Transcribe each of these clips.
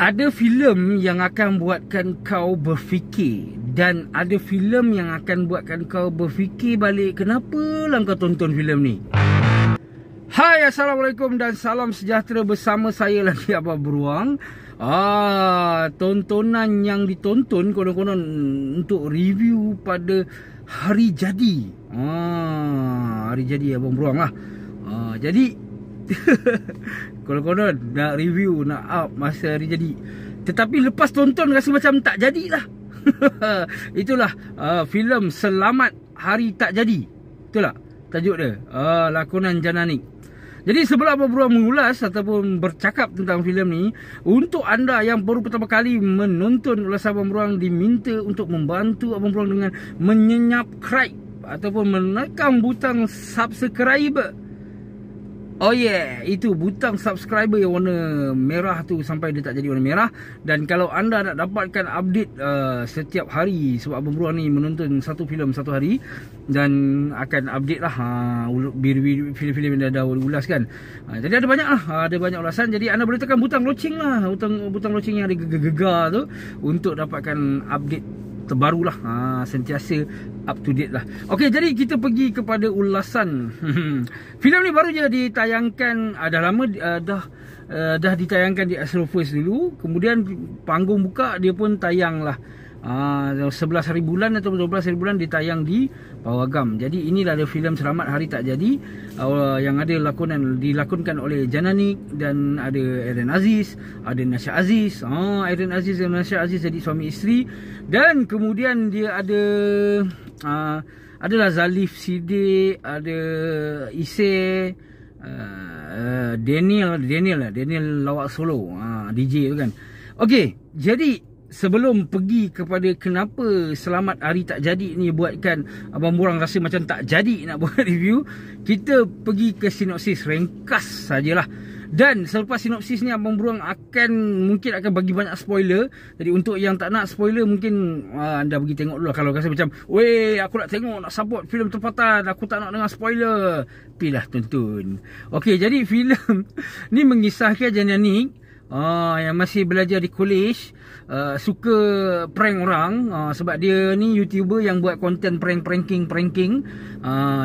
Ada filem yang akan buatkan kau berfikir, dan ada filem yang akan buatkan kau berfikir balik, kenapa lah kau tonton filem ni. Hai, Assalamualaikum dan salam sejahtera, bersama saya lagi Abang Beruang. Tontonan yang ditonton konon-konon untuk review pada hari jadi. Hari jadi Abang Beruang lah. Jadi konon-konon nak review, nak up masa hari jadi, tetapi lepas tonton rasa macam tak jadilah. Itulah filem Selamat Hari Tak Jadi. Betul tak tajuk dia? Lakonan Jananik. Jadi sebelum Abang Beruang mengulas ataupun bercakap tentang filem ni, untuk anda yang baru pertama kali menonton ulasan Abang Beruang, diminta untuk membantu Abang Beruang dengan menyenyapkrib ataupun menekan butang subscribe. Oh yeah, itu butang subscriber yang warna merah tu sampai dia tak jadi warna merah. Dan kalau anda nak dapatkan update setiap hari, sebab Abang Beruang ni menonton satu filem satu hari, dan akan update lah filem-filem yang dah ulas kan. Jadi ada banyak lah, ada banyak ulasan. Jadi anda boleh tekan butang loceng lah, butang loceng yang ada gegar tu, untuk dapatkan update terbaru lah, sentiasa up to date lah. Okey, jadi kita pergi kepada ulasan. Filem ni baru je ditayangkan, dah lama dah ditayangkan di Astro First dulu. Kemudian panggung buka dia pun tayang lah 11 hari bulan atau 12 hari bulan ditayang di Pawagam. Jadi inilah ada filem Selamat Hari Tak Jadi, yang ada dilakonkan oleh Jananik, dan ada Aaron Aziz, ada Nasha Aziz. Aaron Aziz dan Nasha Aziz jadi suami isteri. Dan kemudian dia adalah Zalif Siddiq, ada Ise, Daniel Lawak Solo, DJ tu kan. Okey, jadi sebelum pergi kepada kenapa Selamat Hari Tak Jadi ni buatkan Abang Beruang rasa macam tak jadi nak buat review, kita pergi ke sinopsis ringkas sajalah. Dan selepas sinopsis ni Abang Beruang mungkin akan bagi banyak spoiler. Jadi untuk yang tak nak spoiler, mungkin anda pergi tengok dulu lah. Kalau rasa macam, weh, aku nak tengok, nak support filem tempatan, aku tak nak dengar spoiler, pilih tonton. Okey, jadi filem ni mengisahkan Jananik yang masih belajar di college, suka prank orang, sebab dia ni YouTuber yang buat konten pranking,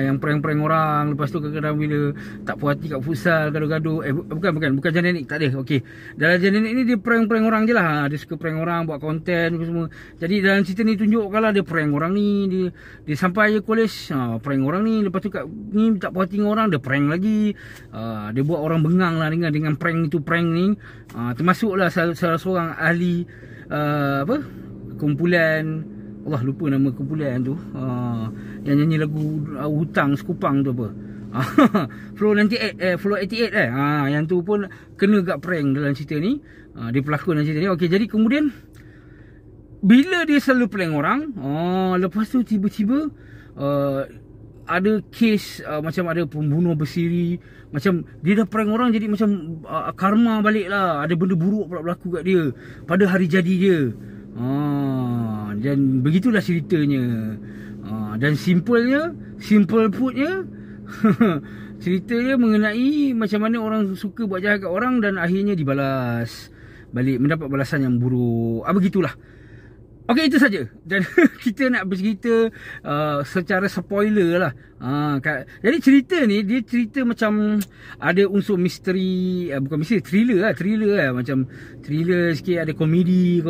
yang prank orang. Lepas tu kadang-kadang bila tak puas hati kat futsal, gaduh-gaduh, bukan Jananik, tak ada. Okey, dalam Jananik ni dia prank orang je lah. Dia suka prank orang, buat konten semua. Jadi dalam cerita ni tunjukkan lah dia prank orang ni, dia sampai je college, prank orang ni. Lepas tu kat ni tak puas hati dengan orang, dia prank lagi. Dia buat orang bengang lah dengan prank ni. Termasuklah salah seorang ahli kumpulan, Allah lupa nama kumpulan tu, yang nyanyi lagu Hutang Sekupang tu apa, Flow 88 yang tu pun kena gak prank dalam cerita ni. Dia pelakon dalam cerita ni. Okey, jadi kemudian bila dia selalu prank orang, lepas tu tiba-tiba ada kes macam ada pembunuh bersiri. Macam dia dah prank orang, jadi macam karma balik lah. Ada benda buruk pula berlaku kat dia pada hari jadi dia. Dan begitulah ceritanya. Dan simple putnya cerita dia mengenai macam mana orang suka buat jahat kat orang, dan akhirnya dibalas balik, mendapat balasan yang buruk. Begitulah. Okey, itu saja. Dan kita nak bercerita secara spoiler lah. Jadi cerita ni, dia cerita macam ada unsur misteri, bukan misteri, thriller lah. Macam thriller sikit, ada komedi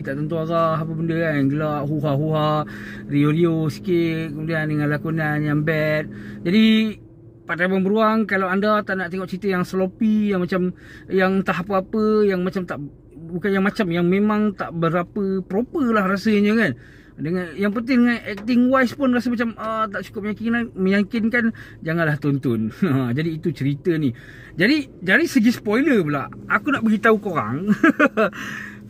tak tentu arah apa benda kan, gelak, huha rio sikit, kemudian dengan lakonan yang bad. Jadi pada Abang Beruang, kalau anda tak nak tengok cerita yang sloppy, yang macam yang tak apa-apa, yang macam tak, bukan yang memang tak berapa proper lah rasanya kan, dengan yang penting dengan acting wise pun rasa macam tak cukup meyakinkan, janganlah tonton. Jadi itu cerita ni. Jadi dari segi spoiler pula, aku nak beritahu korang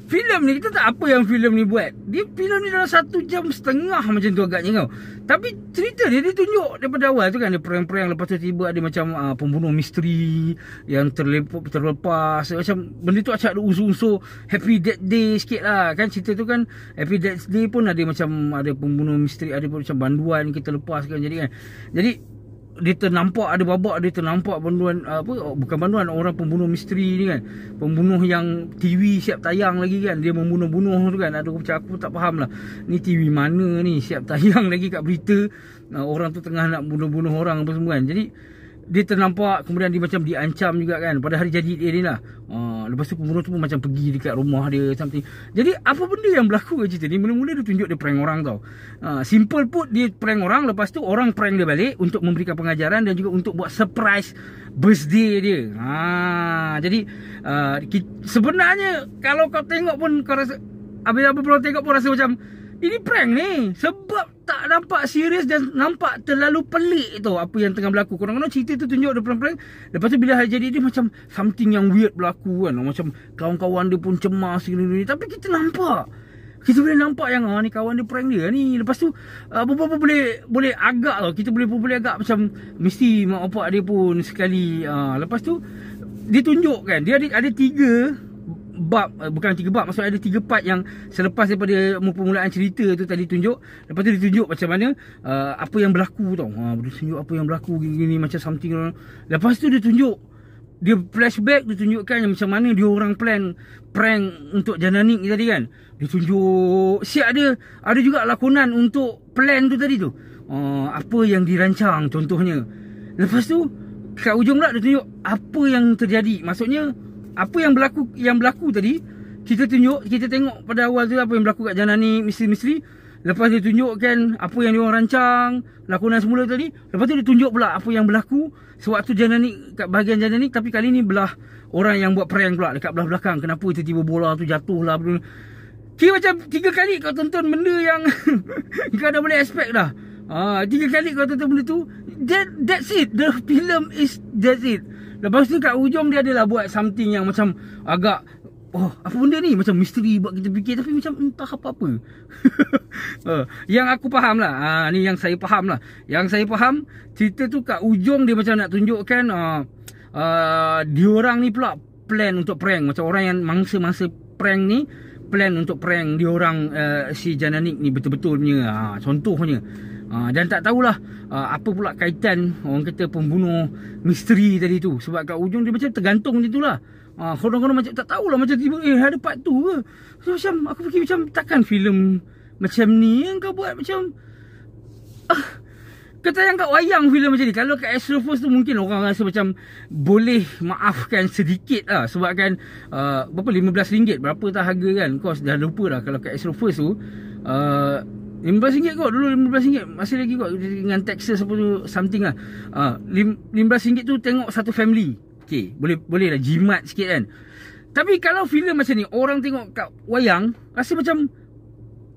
filem ni, kita tak apa yang filem ni buat. Filem ni dalam 1.5 jam macam tu agaknya kau. Tapi cerita dia tunjuk daripada awal tu kan, ada prank, lepas tu tiba ada macam pembunuh misteri yang terlepas. Macam benda tu macam ada unsur-unsur Happy Death Day sikit lah kan. Cerita tu kan Happy Death Day pun ada macam ada pembunuh misteri, ada pun macam banduan kita lepas kan. Jadi dia ternampak ada babak, dia ternampak banduan bukan banduan, orang pembunuh misteri ni kan, pembunuh yang TV siap tayang lagi kan, dia membunuh-bunuh tu kan. Aduh, macam aku tak faham lah, ni TV mana ni siap tayang lagi kat berita, orang tu tengah nak bunuh-bunuh orang apa semua kan. Jadi dia ternampak, kemudian dia macam diancam juga kan pada hari jadi dia ni lah. Lepas tu pembunuh tu pun macam pergi dekat rumah dia something. Jadi apa benda yang berlaku kat cerita ni, mula-mula dia tunjuk dia prank orang tau. Simple put, dia prank orang, lepas tu orang prank dia balik untuk memberikan pengajaran dan juga untuk buat surprise birthday dia. Jadi sebenarnya kalau kau tengok pun kau rasa, habis-habis belum tengok pun rasa macam ini prank ni, sebab tak nampak serius dan nampak terlalu pelik tu apa yang tengah berlaku. Kadang-kadang cerita tu tunjuk dia prank-prank, lepas tu bila hari jadi dia macam something yang weird berlaku kan. Macam kawan-kawan dia pun cemas gini-gini, tapi kita nampak, kita boleh nampak yang ni kawan dia prank dia ni. Lepas tu apa-apa boleh agak tau, kita boleh agak macam mesti mak bapak dia pun sekali. Lepas tu dia tunjuk kan, dia ada 3 bab, bukan 3 bab, maksudnya ada 3 part yang selepas daripada permulaan cerita tu tadi tunjuk. Lepas tu dia tunjuk macam mana apa yang berlaku tau. Dia tunjuk apa yang berlaku gini macam something. Lepas tu dia tunjuk, dia flashback, dia tunjukkan yang macam mana dia orang plan prank untuk Jananik ni tadi kan. Dia tunjuk siap ada juga lakonan untuk plan tu tadi tu. Apa yang dirancang contohnya. Lepas tu kat ujung pula dia tunjuk apa yang terjadi. Maksudnya apa yang berlaku tadi kita tengok pada awal tu apa yang berlaku kat Jananik misteri. Lepas dia tunjukkan apa yang dia orang rancang, lakonan semula tadi. Lepas tu dia tunjuk pula apa yang berlaku sewaktu Jananik, kat bahagian Jananik, tapi kali ni belah orang yang buat prank pula dekat belah belakang. Kenapa tiba-tiba bola tu jatuh lah. Kira macam 3 kali kau tonton benda yang kau dah boleh expect dah. 3 kali kau tonton benda tu, that's it. The film is that's it. Lepas tu kat ujung dia adalah buat something yang macam agak, apa benda ni, macam misteri buat kita fikir, tapi macam entah apa-apa. Yang aku faham lah, ni yang saya faham lah. Yang saya faham, cerita tu kat ujung dia macam nak tunjukkan diorang ni pula plan untuk prank. Macam orang yang mangsa-mangsa prank ni plan untuk prank diorang, si Jananik ni betul-betul punya, contohnya. Dan tak tahulah apa pula kaitan orang kata pembunuh misteri tadi tu. Sebab kat ujung dia macam tergantung macam tu lah. Kadang-kadang macam tak tahulah, macam tiba ada part tu ke. So macam aku fikir macam takkan filem macam ni yang kau buat macam kata yang kat wayang filem macam ni. Kalau kat Astro Force tu mungkin orang rasa macam boleh maafkan sedikit lah. Sebab kan berapa, RM15 berapa tak harga kan. Kos dah lupa dah. Kalau kat Astro Force tu RM15 kot dulu, RM15 masih lagi kot dengan taxes apa tu something lah. RM15 tu tengok satu family. Okay, boleh lah jimat sikit kan. Tapi kalau filem macam ni orang tengok kat wayang rasa macam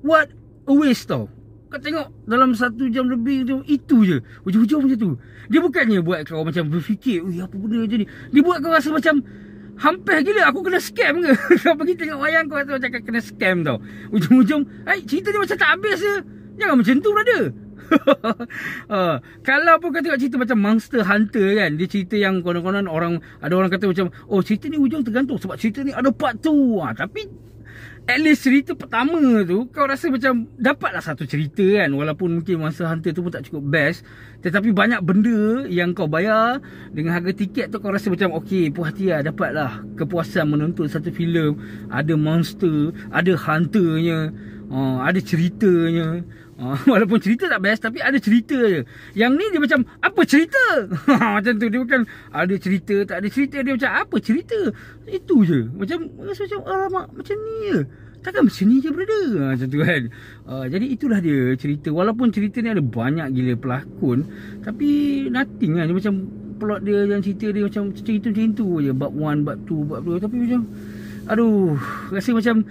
what a waste tau. Kau tengok dalam 1 jam lebih tu, itu je hujung-hujung macam tu. Dia bukannya buat kau macam berfikir apa benda macam ni. Dia buat kau rasa macam hampir gila aku kena scam ke. Kau pergi tengok wayang kau rasa macam kena scam tau. Ujung-ujung cerita ni macam tak habis je. Jangan macam tu brother. Kalau pun kau tengok cerita macam Monster Hunter kan, dia cerita yang konon-konon ada orang kata macam cerita ni ujung tergantung sebab cerita ni ada part tu. Tapi at least cerita pertama tu kau rasa macam dapatlah satu cerita kan. Walaupun mungkin Monster Hunter tu pun tak cukup best, tetapi banyak benda yang kau bayar dengan harga tiket tu kau rasa macam okey, puas hati lah, dapatlah kepuasan menonton satu filem. Ada monster, ada hunternya, ada ceritanya. Walaupun cerita tak best, tapi ada cerita je. Yang ni dia macam apa cerita? Macam tu. Dia bukan ada cerita, tak ada cerita. Dia macam apa cerita? Itu je. Macam rasa macam alamak, macam ni je. Takkan macam ni je brother. Macam tu kan. Jadi itulah dia cerita. Walaupun cerita ni ada banyak gila pelakon, tapi nothing kan. Dia macam plot dia dan cerita dia macam cerita macam tu je. Bab 1, bab 2, bab 2. Tapi macam aduh, rasa macam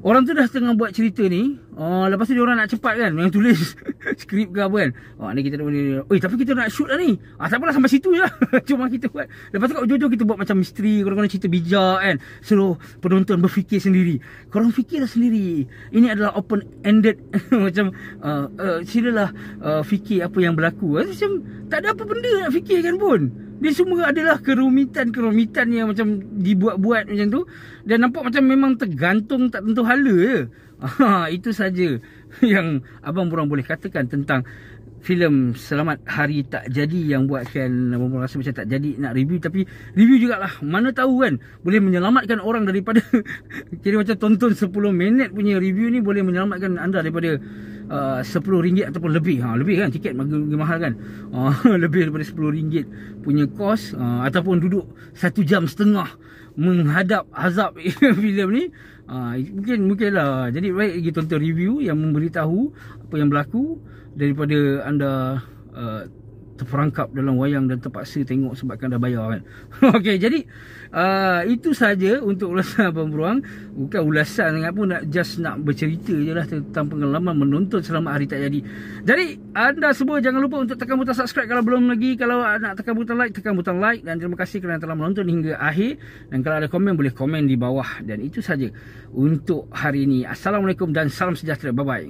orang tu dah tengah buat cerita ni, lepas tu dia orang nak cepat kan, yang tulis skrip ke apa kan. Ni kita nak ni. Tapi kita nak shoot lah ni. Tak apalah, sampai situ je lah. Cuma kita buat. Lepas tu kat ujung-ujung kita buat macam misteri, korang-korang cerita bijak kan. Suruh penonton berfikir sendiri. Korang fikirlah sendiri. Ini adalah open ended. Macam silalah fikir apa yang berlaku. Macam tak ada apa benda nak fikirkan pun. Dia semua adalah kerumitan yang macam dibuat-buat macam tu. Dan nampak macam memang tergantung tak tentu hala je. Itu saja yang abang borang boleh katakan tentang filem Selamat Hari Tak Jadi yang buatkan Abang rasa macam tak jadi nak review, tapi review jugalah. Mana tahu kan boleh menyelamatkan orang daripada kira macam tonton 10 minit punya review ni boleh menyelamatkan anda daripada RM10 ataupun lebih. Lebih kan, tiket makin mahal kan. Lebih daripada RM10 punya kos, ataupun duduk 1 jam setengah menghadap azab filem ni. Mungkinlah. Jadi baik lagi tonton review yang memberitahu apa yang berlaku daripada anda terperangkap dalam wayang dan terpaksa tengok sebabkan dah bayar kan. Okey, jadi itu saja untuk ulasan Abang Beruang. Bukan ulasan sangat pun, nak bercerita je lah tentang pengalaman menonton Selamat Hari Tak Jadi. Jadi anda semua jangan lupa untuk tekan butang subscribe kalau belum lagi. Kalau nak tekan butang like, tekan butang like. Dan terima kasih kerana telah menonton hingga akhir. Dan kalau ada komen, boleh komen di bawah. Dan itu saja untuk hari ini. Assalamualaikum dan salam sejahtera. Bye bye.